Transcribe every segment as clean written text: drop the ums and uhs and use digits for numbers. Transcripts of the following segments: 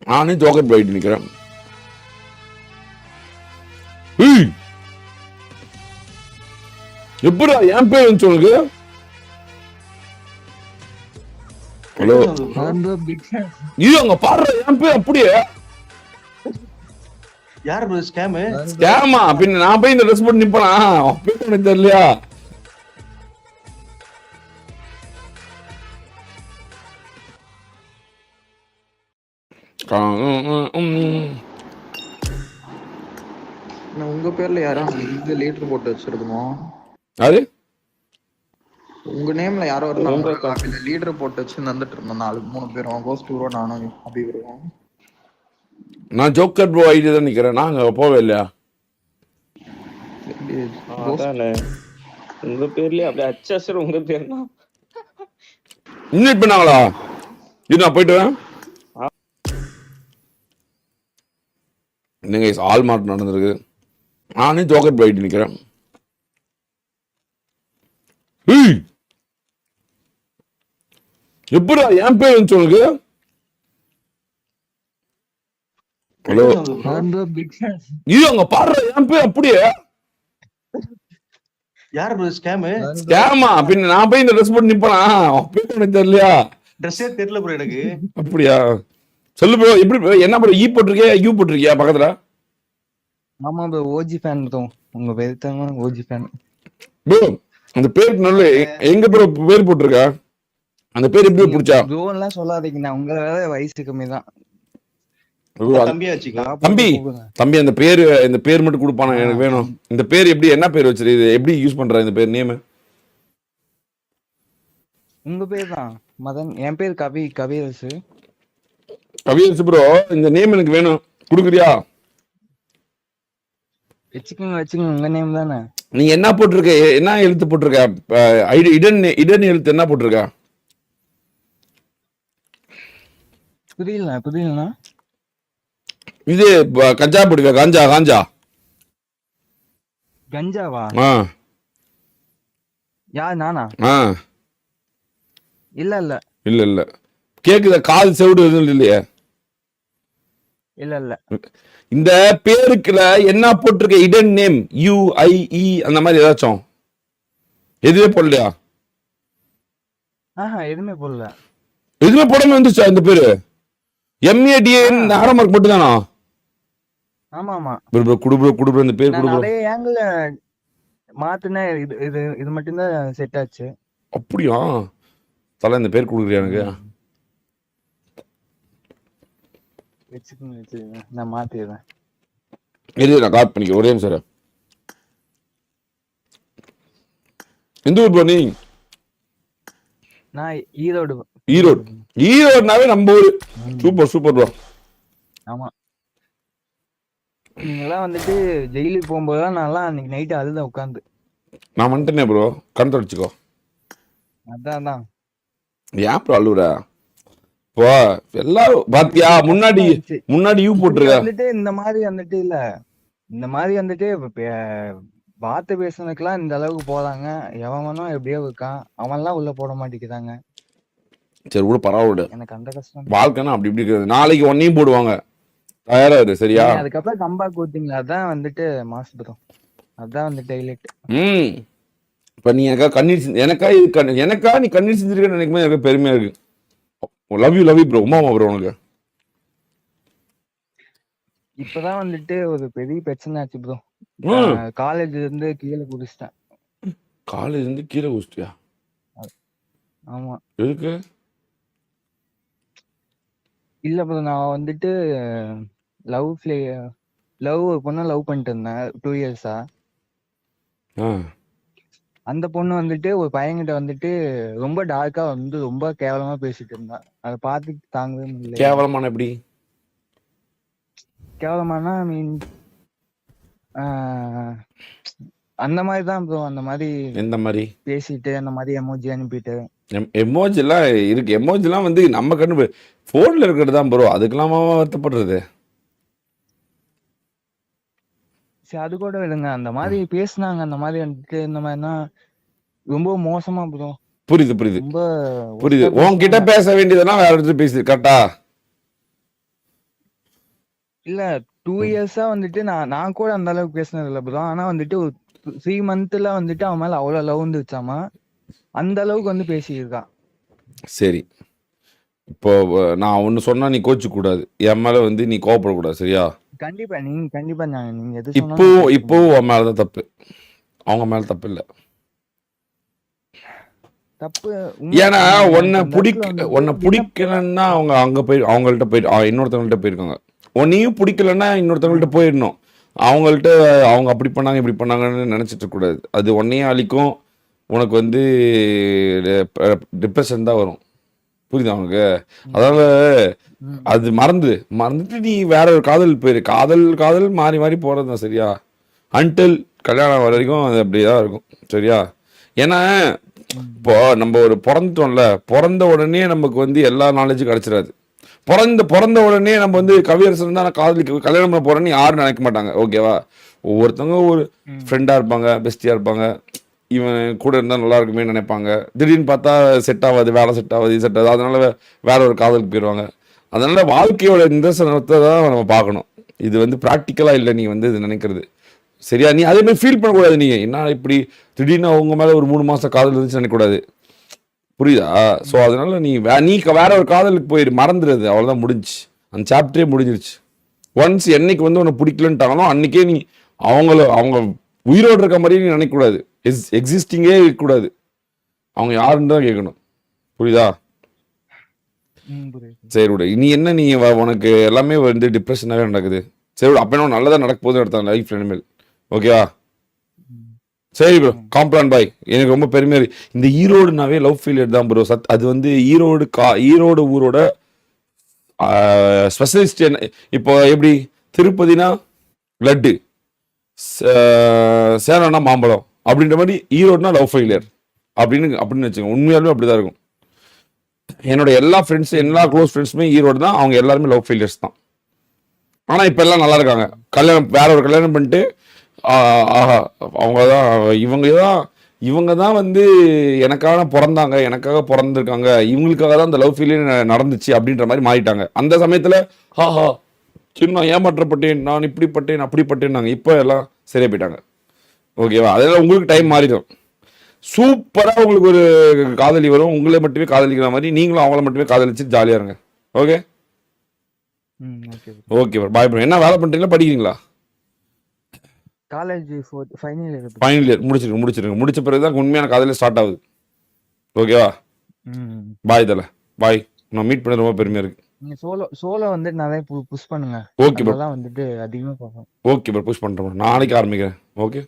நானே ஜோக்கர் போயிட்டு நிக்கிறேன். எப்படா என் பேர் வந்து சொல்லுங்க. ஹலோ இது அங்க பாடுற என் பேர் அப்படியே யார் ப்ரோ ஸ்கேம்? ஸ்கேமா? பின்ன நான் போய் இந்த ட்ரெஸ் போட்டு நிப்பனா? அப்பவே எனக்கு தெரியலையா? உங்க பேர்ல யாரோ இந்த லீட்டர் போட்டு வச்சிருக்கோம். யாரு? உங்க நேம்ல யாரோ ஒரு லீடர் போட்டு வச்சு வந்துட்டு இருந்தோம். 3 பேரும் கோஸ்ட் ப்ரோ நானும் அப்படி வருவோம். நான் ஜோக்கர் ப்ரோ ஐடி தான் நிக்கிறேன். நாங்க போவே இல்லையா? உங்க பேர்லயே அப்படி அச்சாசர் உங்க பேர்னா இன்வைட் பண்ணாங்களா? இது நான் போயிட்டு வரேன். என்னங்க ஆல் மார்க் நடந்திருக்கு. நானே ஜோக்கர் ப்ரோ ஐடி நிக்கிறேன். எப்படா என் பேர் வந்து சொல்லுங்க. ஹலோ இது அங்க பாடுற என் பேர் அப்படியே யார் ப்ரோ ஸ்கேம்? ஸ்கேமா? பின்ன நான் போய் இந்த ட்ரெஸ் போட்டு நிப்பனா? அப்பவே எனக்கு தெரியலையா? ட்ரெஸ்ஸே தெரியல ப்ரோ எனக்கு. அப்படியா? சொல்லு ப்ரோ. எப்படி ப்ரோ? என்ன ப்ரோ ஈ போட்டிருக்கியா யூ போட்டிருக்கியா பக்கத்துல? ஆமா ப்ரோ ஓஜி ஃபேன் ப்ரோ. உங்க பேர் தான் ஓஜி ஃபேன் ப்ரோ. அந்த பேருக்கு நல்ல எங்க ப்ரோ பேர் போட்டிருக்கா? அந்த பேர் எப்படி பிடிச்சா? ப்ரோலாம் சொல்லாதீங்க. நான் உங்களை வேற வயசு கம்மி தான். தம்பியா வச்சுக்கலாம். தம்பி அந்த பேரு இந்த பேர் மட்டும் கொடுப்பானா? எனக்கு வேணும். இந்த பேர் எப்படி என்ன பேர் வச்சிருக்கு? எப்படி யூஸ் பண்ற இந்த பேர் நேம்? உங்க பேர் தான் மதன். என் பேர் கவியரசு. கவியரசு ப்ரோ. இந்த நேம் எனக்கு வேணும். கொடுக்குறியா? வச்சுக்கோங்க. உங்க நேம் தானே. நீ என்ன போட்டிருக்க? என்ன எழுத்து போட்டிருக்க? இடன் எழுத்து என்ன போட்டிருக்க? புரியலண்ணா. இது கஞ்சா போடுவியா? காஞ்சா கஞ்சாவா? யார் நானா? இல்ல கேக்குதா? கால் செவிடு எதுவும் இல்லையா? இல்ல இந்த பேருக்குல என்ன போட்டிருக்க? இடன் நேம் UIE அந்த மாதிரி ஏதாச்சும் எதுவுமே போடலையா? எதுவுமே போடல. எதுவுமே போடாம வந்துச்சா இந்த பேரு? MADN ஆரம்பம் மட்டும் தானா? ஆமா குடு இந்த பேர் குடு. நிறைய ஆங்கிள் மாத்துனா இது மட்டும் தான் செட் ஆச்சு. அப்படியா? தல இந்த பேர் கொடுக்குறியா எனக்கு? வச்சுக்கோங்க. நான் மாத்திடுறேன். நான் கால் பண்ணிக்கிறேன். ஒரே நிமிஷம். எந்த ஊர் ப்ரோ நீ? நான் ஈரோடு. ஈரோடுனாவே நம்ம ஊரு. Super bro. ஆமா. நீங்களாம் வந்துட்டு ஜெயிலுக்கு போகும்போதுதான் நான்லாம் அன்னைக்கு நைட்டு அதுதான் உட்காந்து. நான் வந்துட்டேனே ப்ரோ. கண் தொடச்சிக்கோ. அதான் ஏன் ப்ரோ அழுவுற? இப்போ எல்லாரும் பாத்தியா முன்னாடி யூ போட்டுருக்க. வந்துட்டு இந்த மாதிரி வந்துட்டு இல்ல. இந்த மாதிரி வந்துட்டு வார்த்தை பேசுனதுக்கெல்லாம் இந்த அளவுக்கு போறாங்க. எவனோ எப்படியோ இருக்கான். அவன்லாம் உள்ள போட மாட்டேங்கிறாங்க. சரி கூட பரவாயில்ல. எனக்கு அந்த கஷ்டம். வாழ்க்கைன்னா அப்படி இப்படி இருக்குது. நாளைக்கு ஒன்னையும் போடுவாங்க. தயாரா இரு சரியா? அதுக்கப்புறம் கம்பேக் கொடுத்தீங்களா? அதான் வந்துட்டு மாசு ப்ரோ. அதான் வந்துட்டு ஹைலைட். இப்ப நீ எனக்கா நீ கண்ணீர் செஞ்சிருக்கன்னு நினைக்கும் எனக்கு பெருமையா இருக்கு. Love you bro. Umama bro. உனக்கு இப்பதான் வந்துட்டு ஒரு பெரிய பிரச்சனை ஆச்சு ப்ரோ. காலேஜ்ல இருந்து கீழே குடிச்சிட்டேன். காலேஜ் இருந்து கீழே குடிச்சிட்டியா? ஆமா. எதுக்கு? இல்ல ப்ரோ நான் வந்துட்டு ஒரு பொண்ணை லவ் பண்ணிட்டு இருந்தேன் 2 இயர்ஸா. அந்த பொண்ணு வந்துட்டு ஒரு பையன்கிட்ட வந்துட்டு ரொம்ப டார்க்கா வந்து ரொம்ப கேவலமா பேசிட்டு இருந்தா. அதை பார்த்துட்டு தாங்கவே முடியல. கேவலமான எப்படி? கேவலமானா மீன் அந்த மாதிரி தான் ப்ரோ. அந்த மாதிரி எந்த மாதிரி பேசிட்டு அந்த மாதிரி எமோஜி அனுப்பிட்டு. எமோஜிலாம் இருக்கு. எமோஜிலாம் வந்து நம்ம கண்ணு போன்ல இருக்கிறது தான் ப்ரோ. அதுக்கெல்லாம் வருத்தப்படுறது. சரி அது கூட விடுங்க. அந்த மாதிரி பேசினாங்க. அந்த மாதிரி வந்துட்டு இந்த மாதிரினா ரொம்ப மோசமா ப்ரோ. புரியுது ரொம்ப உன்கிட்ட பேச வேண்டியதெல்லாம் வேற இடத்துல பேசி கரெக்டா? இல்ல 2 இயர்ஸா வந்துட்டு நான் கூட அந்த அளவுக்கு பேசினது இல்ல ப்ரோ. ஆனா வந்துட்டு ஒரு 3 மந்த்ல வந்துட்டு அவன் மேல அவ்வளவு லவ் வந்துச்சாமா. அந்த அளவுக்கு வந்து பேசியிருக்கான். சரி, இப்போ நான் ஒன்று சொன்னா நீ கோச்சிக்க கூடாது, என் மேல வந்து நீ கோவப்படக்கூடாது, சரியா? கண்டிப்பா நீங்க எது இப்போ சொன்னாலும் இப்போ உன் மேலதான் தப்பு, அவங்க மேல தப்பு இல்லை. தப்பு ஏன்னா உண்மைதான். உன்னை எனக்கு அந்த இடத்துல உன்னை வந்துட்டு பிடிக்கலன்னா அவங்க அங்க போய் அவங்கள்ட்ட போயிட்டு இன்னொருத்தவங்கள்ட்ட போயிருக்காங்க. உன்னையும் பிடிக்கலன்னா இன்னொருத்தவங்கள்ட்ட போயிடணும். அவங்கள்ட்ட அவங்க அப்படி பண்ணாங்க இப்படி பண்ணாங்கன்னு நினைச்சிட்டு இருக்க கூடாது. அது உன்னையும் அழிக்கும், உனக்கு வந்து டிப்ரெஷன் தான் வரும். புரியுதா உனக்கு? அதனால ம், அது மறந்துட்டு நீ வேற ஒரு காதல் போயிரு. காதல் மாறி மாறி போறது தான், சரியா? அன்டில் கல்யாணம் வர வரைக்கும் அது அப்படிதான் இருக்கும், சரியா? ஏன்னா ம், இப்போ நம்ம ஒரு பிறந்துட்டோம்ல, பிறந்த உடனே நமக்கு வந்து எல்லா நாலேஜும் கிடைச்சிடாது. பிறந்த உடனே நம்ம வந்து கவியரசன் தான் நான் காதலிக்க கல்யாணம் பண்ண போறேன்னு யாரும் நினைக்க மாட்டாங்க, ஓகேவா? ஒவ்வொருத்தவங்க ஒரு ம், ஃப்ரெண்டா இருப்பாங்க, பெஸ்டியா இருப்பாங்க, இவன் கூட இருந்தால் நல்லா இருக்குமே நினைப்பாங்க. திடீர்னு பார்த்தா செட் ஆகாது, வேலை செட் ஆகாது, இது செட் ஆகுது, அதனால வேற ஒரு காதலுக்கு போயிடுவாங்க. அதனால வாழ்க்கையோட நிதர்சனத்தை தான் நம்ம பார்க்கணும். இது வந்து ப்ராக்டிக்கலா இல்லை நீ வந்து இது நினைக்கிறது, சரியா? நீ அதே மாதிரி ஃபீல் பண்ணக்கூடாது. நீங்க என்ன இப்படி திடீர்னு அவங்க மேல ஒரு 3 மாசம் காதல் இருந்துச்சு நினைக்கக்கூடாது, புரியுதா? ஸோ அதனால நீ வேற ஒரு காதலுக்கு போயிடு, மறந்துடுது, அவ்வளோதான், முடிஞ்சு. அந்த சாப்டரே முடிஞ்சிருச்சு. ஒன்ஸ் என்னைக்கு வந்து உன்னை பிடிக்கலன்ட்டாங்களோ அன்னைக்கே நீ அவங்க உயிரோடு இருக்க மாதிரி நீ நினைக்கக்கூடாது, எக்ஸிஸ்டிங்கே இருக்கக்கூடாது. அவங்க யாருன்னு தான் கேட்கணும், புரியுதா? புரியுது. சரி விடு. நீ என்ன உனக்கு எல்லாமே வந்து டிப்ரெஷனாகவே நடக்குது. சரி விடு, அப்போ என்ன நல்லதாக நடக்க போகுதுன்னு எடுத்தாங்க லைஃப்ல இனிமேல், ஓகேவா? ம், சரி ப்ரோ, காம்ப்ளான் பாய். எனக்கு ரொம்ப பெருமையா இருக்கு. இந்த ஈரோடுனாவே லவ் ஃபெயிலியர் தான் ப்ரோ. அது வந்து ஈரோடு ஊரோட ஸ்பெஷலிஸ்ட். என்ன இப்போ எப்படி திருப்பதினா லட்டு, சேலம்னா மாம்பழம், அப்படின்ற மாதிரி ஈரோடுனா லவ் ஃபெயிலியர் அப்படின்னு வச்சுக்கோங்க. உண்மையாலுமே அப்படிதான் இருக்கும். என்னோட எல்லா க்ளோஸ் ஃப்ரெண்ட்ஸுமே ஈரோடு தான். அவங்க எல்லாருமே லவ் ஃபெயிலியர்ஸ் தான். ஆனா இப்ப எல்லாம் நல்லா இருக்காங்க. வேற ஒரு கல்யாணம் பண்ணிட்டு ஆஹா இவங்க தான் வந்து எனக்காக பிறந்திருக்காங்க, இவங்களுக்காக தான் அந்த லவ் ஃபெயிலியர் நடந்துச்சு அப்படின்ற மாதிரி மாறிட்டாங்க. அந்த சமயத்துல ஹாஹா சின்ன ஏமாற்றப்பட்டேன், நான் இப்படிப்பட்டேன் அப்படிப்பட்டேன்னாங்க. இப்போ எல்லாம் சரியா போயிட்டாங்க, ஓகேவா? அதெல்லாம் உங்களுக்கு டைம் மாறிடும். சூப்பரா உங்களுக்கு ஒரு காதலி வரும், உங்களை மட்டுமே காதலிக்கிற மாதிரி, நீங்களும் அவங்கள மட்டுமே காதலிச்சு ஜாலியா இருங்க, okay? Okay bro. Okay bro, bye bro. என்ன வேலை பண்றீங்களா, படிக்கிறீங்களா? College final year bro. Final year முடிச்சிருங்க. முடிச்ச பிறகு தான் உண்மையான காதலே ஸ்டார்ட் ஆகுது, ஓகேவா? ம், பாய் தல, பாய். நான் மீட் பண்ண ரொம்ப பெருமையா இருக்கு. நீங்க சோலோ வந்துட்டு நிறைய புஷ் பண்ணுங்க. ஓகே ப்ரோ, அதெல்லாம் வந்துட்டு அதிகமா பார்ப்போம். ஓகே ப்ரோ, புஷ் பண்றேன் bro. நாளைக்கு ஆரம்பிக்கிறேன், okay?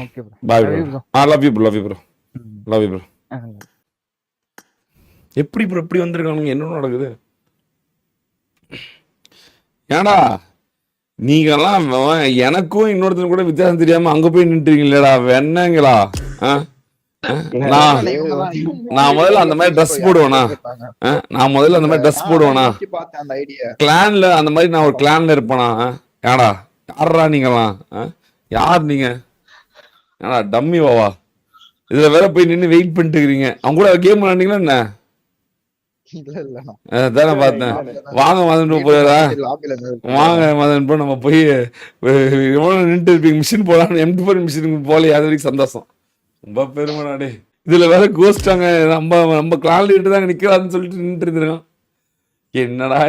Okay bro. Bye Love bro. you bro. Love you bro. ம், லவ் யூ ப்ரோ. ஆ, எப்படி ப்ரோ இப்படி வந்திருக்கானுங்க, என்ன நடக்குது? ஏடா நீங்கெல்லாம் எனக்கும் இன்னொருத்தரும் கூட வித்தியாசம் தெரியாம அங்க போய் நின்றுங்களேடா, வெண்ணங்களா? நான் நான் முதல்ல அந்த மாதிரி ட்ரெஸ் போடுவேனா? நான் முதல்ல அந்த மாதிரி ட்ரெஸ் போடுவேனா? பார்த்தேன் அந்த ஐடியா. கிளான்ல அந்த மாதிரி நான் ஒரு கிளான்ல இருப்பேனா? ஏடா யாரா நீங்களாம்? யார் நீங்க? ஏடா டம்மி வாவா, இதுல வேற போய் நின்று வெயிட் பண்ணிட்டு இருக்கிறீங்க. அவங்க கூட கேம் விளையாண்டீங்களா என்ன? இல்ல தானே பார்த்தேன். வாங்க மதன் போயிடா, வாங்க மதன் போ, நம்ம போய் எவ்வளவு நின்று இருப்பீங்க, மிஷின் போலாம், M24 மிஷினுக்கு போல, அது வரைக்கும் சந்தோஷம், ரொம்ப பெருமைடாடே. இதுல வேற கோஸ்டாங்க, நம்ம கிளான் லீடர் தாங்க நிக்கிறாருன்னு சொல்லிட்டு நின்று இருந்திருக்கான். என்னடா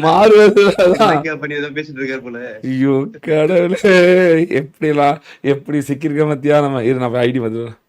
மாறுவதுதான். பண்ணி ஏதோ பேசிட்டு இருக்காரு போல. ஐயோ கடவுளே, எப்படி சிக்கிருக்க மத்தியா? நம்ம இரு, நான் ஐடி வந்துடுறேன்.